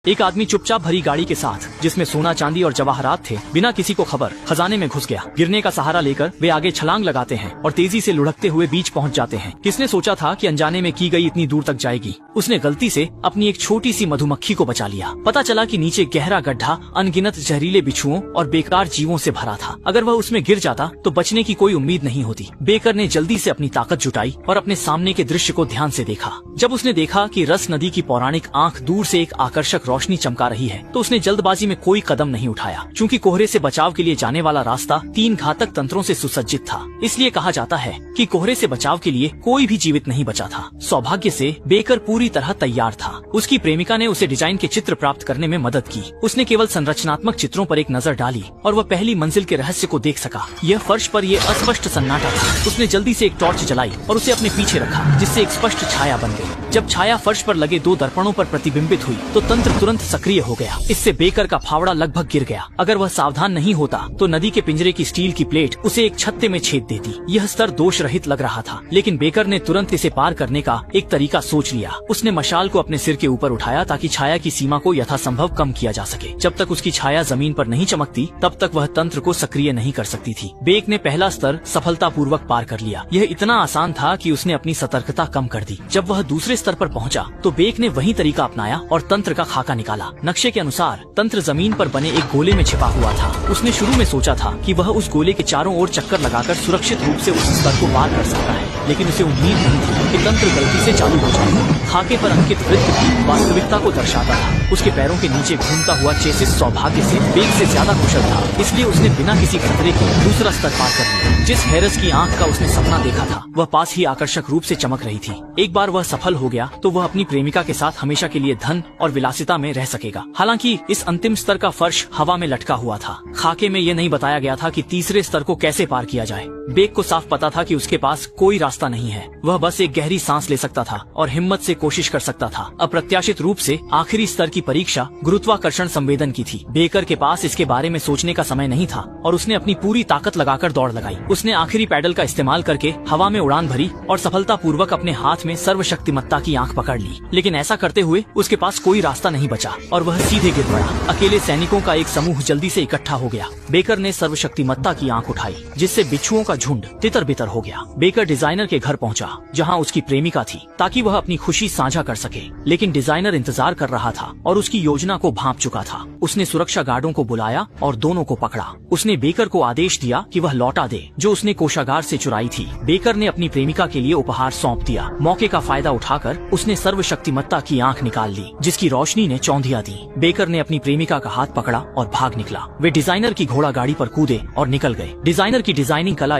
एक आदमी चुपचाप भरी गाड़ी के साथ, जिसमें सोना चांदी और जवाहरात थे, बिना किसी को खबर खजाने में घुस गया। गिरने का सहारा लेकर वे आगे छलांग लगाते हैं और तेजी से लुढ़कते हुए बीच पहुंच जाते हैं। किसने सोचा था कि अनजाने में की गई इतनी दूर तक जाएगी। उसने गलती से अपनी एक छोटी सी मधुमक्खी को बचा लिया। पता चला कि नीचे गहरा गड्ढा अनगिनत जहरीले बिच्छुओं और बेकार जीवों से भरा था। अगर वह उसमें गिर जाता तो बचने की कोई उम्मीद नहीं होती। बेकर ने जल्दी से अपनी ताकत जुटाई और अपने सामने के दृश्य को ध्यान से देखा। जब उसने देखा कि रस नदी की पौराणिक आंख दूर से एक आकर्षक रोशनी चमका रही है, तो उसने जल्दबाजी में कोई कदम नहीं उठाया। चूंकि कोहरे से बचाव के लिए जाने वाला रास्ता 3 घातक तंत्रों से सुसज्जित था, इसलिए कहा जाता है कि कोहरे से बचाव के लिए कोई भी जीवित नहीं बचा था। सौभाग्य से बेकर पूरी तरह तैयार था। उसकी प्रेमिका ने उसे डिजाइन के चित्र प्राप्त करने में मदद की। उसने केवल संरचनात्मक चित्रों पर एक नजर डाली और वह पहली मंजिल के रहस्य को देख सका। यह फर्श पर यह अस्पष्ट सन्नाटा था। उसने जल्दी से एक टॉर्च जलाई और उसे अपने पीछे रखा, जिससे एक स्पष्ट छाया बन गई। जब छाया फर्श पर लगे 2 दर्पणों पर प्रतिबिंबित हुई तो तंत्र तुरंत सक्रिय हो गया। इससे बेकर का फावड़ा लगभग गिर गया। अगर वह सावधान नहीं होता तो नदी के पिंजरे की स्टील की प्लेट उसे एक छत्ते में छेद देती। यह स्तर दोष रहित लग रहा था, लेकिन बेकर ने तुरंत इसे पार करने का एक तरीका सोच लिया। उसने मशाल को अपने सिर के ऊपर उठाया ताकि छाया की सीमा को यथासंभव कम किया जा सके। जब तक उसकी छाया जमीन पर नहीं चमकती, तब तक वह तंत्र को सक्रिय नहीं कर सकती थी। बेक ने पहला स्तर सफलतापूर्वक पार कर लिया। यह इतना आसान था कि उसने अपनी सतर्कता कम कर दी। जब वह दूसरे स्तर पर पहुंचा तो बेक ने वही तरीका अपनाया और तंत्र का खाका निकाला। नक्शे के अनुसार तंत्र जमीन पर बने एक गोले में छिपा हुआ था। उसने शुरू में सोचा था कि वह उस गोले के चारों ओर चक्कर लगाकर सुरक्षित रूप से उस स्तर को पार कर सकता है, लेकिन उसे उम्मीद नहीं थी कि तंत्र गलती से चालू हो जाएगा। खाके पर अंकित वृत्त भी वास्तविकता को दर्शाता था। उसके पैरों के नीचे घूमता हुआ चेसिस सौभाग्य से बेक से ज्यादा कुशल था, इसलिए उसने बिना किसी खतरे के दूसरा स्तर पार कर लिया। जिस हैरस की आंख का उसने सपना देखा था, वह पास ही आकर्षक रूप से चमक रही थी। एक बार वह सफल हो गया तो वह अपनी प्रेमिका के साथ हमेशा के लिए धन और विलासिता में रह सकेगा। हालांकि इस अंतिम स्तर का फर्श हवा में लटका हुआ था। खाके में यह नहीं बताया गया था कि तीसरे स्तर को कैसे पार किया जाए। बेक को साफ पता था कि उसके पास कोई रास्ता नहीं है। वह बस एक गहरी सांस ले सकता था और हिम्मत से कोशिश कर सकता था। अप्रत्याशित रूप से आखिरी स्तर की परीक्षा गुरुत्वाकर्षण संवेदन की थी। बेकर के पास इसके बारे में सोचने का समय नहीं था और उसने अपनी पूरी ताकत लगाकर दौड़ लगाई। उसने आखिरी पैडल का इस्तेमाल करके हवा में उड़ान भरी और सफलतापूर्वक अपने हाथ में सर्वशक्तिमत्ता की आंख पकड़ ली। लेकिन ऐसा करते हुए उसके पास कोई रास्ता नहीं बचा और वह सीधे गिर पड़ा। अकेले सैनिकों का एक समूह जल्दी से इकट्ठा हो गया। बेकर ने सर्वशक्तिमत्ता की आंख उठाई, जिससे बिच्छुओं का झुंड तितर बितर हो गया। बेकर डिजाइनर के घर पहुंचा, जहां उसकी प्रेमिका थी, ताकि वह अपनी खुशी साझा कर सके। लेकिन डिजाइनर इंतजार कर रहा था और उसकी योजना को भांप चुका था। उसने सुरक्षा गार्डों को बुलाया और दोनों को पकड़ा। उसने बेकर को आदेश दिया कि वह लौटा दे जो उसने कोषागार से चुराई थी। बेकर ने अपनी प्रेमिका के लिए उपहार सौंप दिया। मौके का फायदा उठाकर उसने सर्वशक्तिमत्ता की आंख निकाल ली, जिसकी रोशनी ने चौंधिया दी। बेकर ने अपनी प्रेमिका का हाथ पकड़ा और भाग निकला। वे डिजाइनर की घोड़ा गाड़ी पर कूदे और निकल गए। डिजाइनर की डिजाइनिंग कला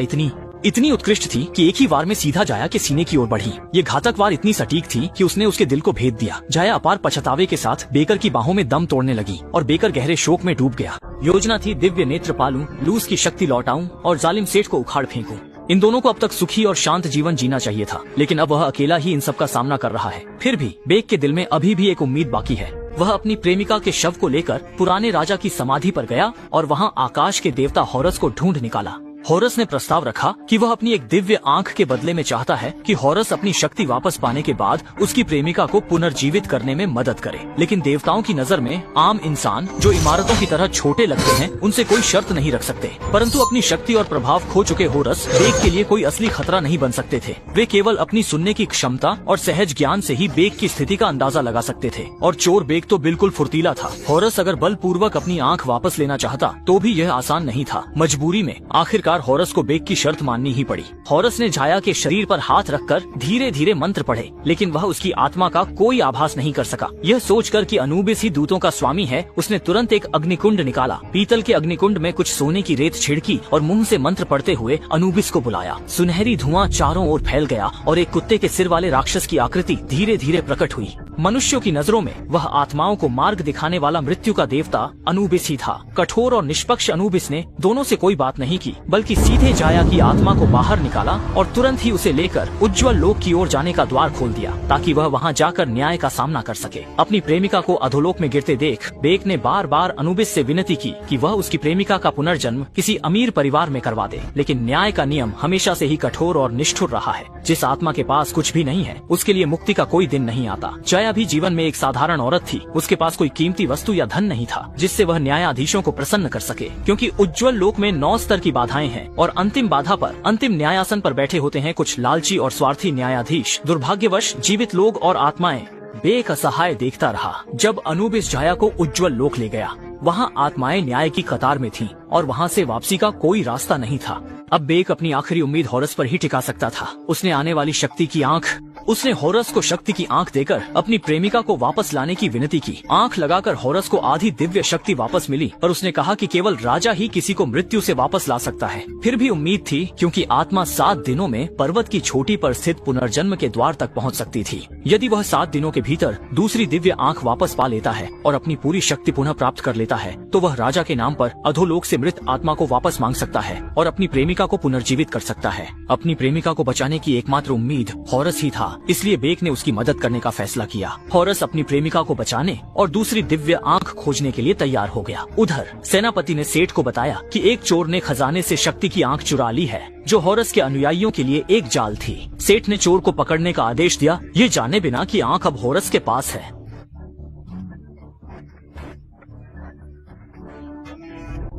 इतनी उत्कृष्ट थी कि एक ही वार में सीधा जाया के सीने की ओर बढ़ी। ये घातक वार इतनी सटीक थी कि उसने उसके दिल को भेद दिया। जाया अपार पछतावे के साथ बेकर की बाहों में दम तोड़ने लगी और बेकर गहरे शोक में डूब गया। योजना थी दिव्य नेत्र पालूं, लूस की शक्ति लौटाऊं और जालिम सेठ को उखाड़ फेंकूं। इन दोनों को अब तक सुखी और शांत जीवन जीना चाहिए था, लेकिन अब वह अकेला ही इन सब का सामना कर रहा है। फिर भी बेक के दिल में अभी भी एक उम्मीद बाकी है। वह अपनी प्रेमिका के शव को लेकर पुराने राजा की समाधि पर गया और वहां आकाश के देवता हॉरस को ढूंढ निकाला। हॉरस ने प्रस्ताव रखा कि वह अपनी एक दिव्य आंख के बदले में चाहता है कि हॉरस अपनी शक्ति वापस पाने के बाद उसकी प्रेमिका को पुनर्जीवित करने में मदद करे। लेकिन देवताओं की नजर में आम इंसान जो इमारतों की तरह छोटे लगते हैं, उनसे कोई शर्त नहीं रख सकते। परंतु अपनी शक्ति और प्रभाव खो चुके हॉरस बेक के लिए कोई असली खतरा नहीं बन सकते थे। वे केवल अपनी सुनने की क्षमता और सहज ज्ञान से ही बेक की स्थिति का अंदाजा लगा सकते थे। और चोर बेक तो बिल्कुल फुर्तीला था। हॉरस अगर बलपूर्वक अपनी आंख वापस लेना चाहता तो भी यह आसान नहीं था। मजबूरी में आखिरकार हॉरस को बेक की शर्त माननी ही पड़ी। हॉरस ने जाया के शरीर पर हाथ रखकर धीरे धीरे मंत्र पढ़े, लेकिन वह उसकी आत्मा का कोई आभास नहीं कर सका। यह सोचकर कि अनुबिस ही दूतों का स्वामी है, उसने तुरंत एक अग्निकुंड निकाला। पीतल के अग्निकुंड में कुछ सोने की रेत छिड़की और मुंह से मंत्र पढ़ते हुए अनुबिस को बुलाया। सुनहरी धुआं चारों ओर फैल गया और एक कुत्ते के सिर वाले राक्षस की आकृति धीरे धीरे प्रकट हुई। मनुष्यों की नजरों में वह आत्माओं को मार्ग दिखाने वाला मृत्यु का देवता अनुबिस ही था। कठोर और निष्पक्ष अनुबिस ने दोनों से कोई बात नहीं की, बल्कि सीधे जाया की आत्मा को बाहर निकाला और तुरंत ही उसे लेकर उज्जवल लोक की ओर जाने का द्वार खोल दिया, ताकि वह वहां जाकर न्याय का सामना कर सके। अपनी प्रेमिका को अधोलोक में गिरते देख बेक ने बार बार अनुबिस से विनती की कि वह उसकी प्रेमिका का पुनर्जन्म किसी अमीर परिवार में करवा दे। लेकिन न्याय का नियम हमेशा से ही कठोर और निष्ठुर रहा है। जिस आत्मा के पास कुछ भी नहीं है, उसके लिए मुक्ति का कोई दिन नहीं आता। जया जाया भी जीवन में एक साधारण औरत थी। उसके पास कोई कीमती वस्तु या धन नहीं था जिससे वह न्यायाधीशों को प्रसन्न कर सके, क्योंकि उज्जवल लोक में 9 स्तर की बाधाएं हैं और अंतिम बाधा पर अंतिम न्यायासन पर बैठे होते हैं कुछ लालची और स्वार्थी न्यायाधीश। दुर्भाग्यवश जीवित लोग और आत्माएं बेक असहाय देखता रहा जब अनूप इस जाया को उज्जवल लोक ले गया। वहाँ आत्माएं न्याय की कतार में थीं और वहाँ से वापसी का कोई रास्ता नहीं था। अब बेक अपनी आखिरी उम्मीद हॉरस पर ही टिका सकता था। उसने आने वाली शक्ति की आंख उसने हॉरस को शक्ति की आंख देकर अपनी प्रेमिका को वापस लाने की विनती की। आंख लगाकर हॉरस को आधी दिव्य शक्ति वापस मिली, पर उसने कहा कि केवल राजा ही किसी को मृत्यु से वापस ला सकता है। फिर भी उम्मीद थी, क्योंकि आत्मा 7 दिनों में पर्वत की चोटी पर स्थित पुनर्जन्म के द्वार तक पहुंच सकती थी। यदि वह 7 दिनों के भीतर दूसरी दिव्य आंख वापस पा लेता है और अपनी पूरी शक्ति पुनः प्राप्त कर लेता है, तो वह राजा के नाम पर अधोलोक से मृत आत्मा को वापस मांग सकता है और अपनी प्रेमिका को पुनर्जीवित कर सकता है। अपनी प्रेमिका को बचाने की एकमात्र उम्मीद हॉरस ही था, इसलिए बेक ने उसकी मदद करने का फैसला किया। हॉरस अपनी प्रेमिका को बचाने और दूसरी दिव्य आंख खोजने के लिए तैयार हो गया। उधर सेनापति ने सेठ को बताया कि एक चोर ने खजाने से शक्ति की आंख चुरा ली है, जो हॉरस के अनुयायियों के लिए एक जाल थी। सेठ ने चोर को पकड़ने का आदेश दिया, ये जाने बिना कि आंख अब हॉरस के पास है।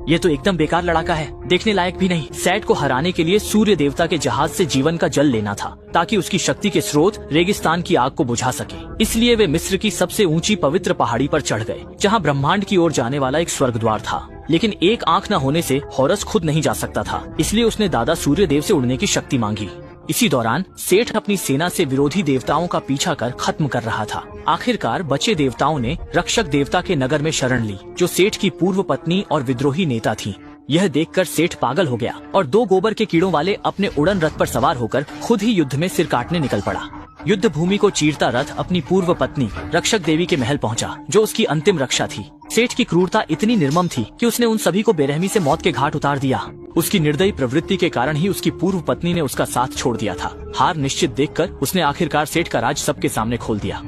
ये तो एकदम बेकार लड़ाका है, देखने लायक भी नहीं। सेठ को हराने के लिए सूर्य देवता के जहाज से जीवन का जल लेना था, ताकि उसकी शक्ति के स्रोत रेगिस्तान की आग को बुझा सके। इसलिए वे मिस्र की सबसे ऊंची पवित्र पहाड़ी पर चढ़ गए, जहां ब्रह्मांड की ओर जाने वाला एक स्वर्ग द्वार था। लेकिन एक आंख न होने से हॉरस खुद नहीं जा सकता था, इसलिए उसने दादा सूर्य देव से उड़ने की शक्ति मांगी। इसी दौरान सेठ अपनी सेना से विरोधी देवताओं का पीछा कर खत्म कर रहा था। आखिरकार बचे देवताओं ने रक्षक देवता के नगर में शरण ली, जो सेठ की पूर्व पत्नी और विद्रोही नेता थी। यह देखकर सेठ पागल हो गया और 2 गोबर के कीड़ों वाले अपने उड़न रथ पर सवार होकर खुद ही युद्ध में सिर काटने निकल पड़ा। युद्ध भूमि को चीरता रथ अपनी पूर्व पत्नी रक्षक देवी के महल पहुंचा, जो उसकी अंतिम रक्षा थी। सेठ की क्रूरता इतनी निर्मम थी कि उसने उन सभी को बेरहमी से मौत के घाट उतार दिया। उसकी निर्दयी प्रवृत्ति के कारण ही उसकी पूर्व पत्नी ने उसका साथ छोड़ दिया था। हार निश्चित देखकर उसने आखिरकार सेठ का राज सबके सामने खोल दिया।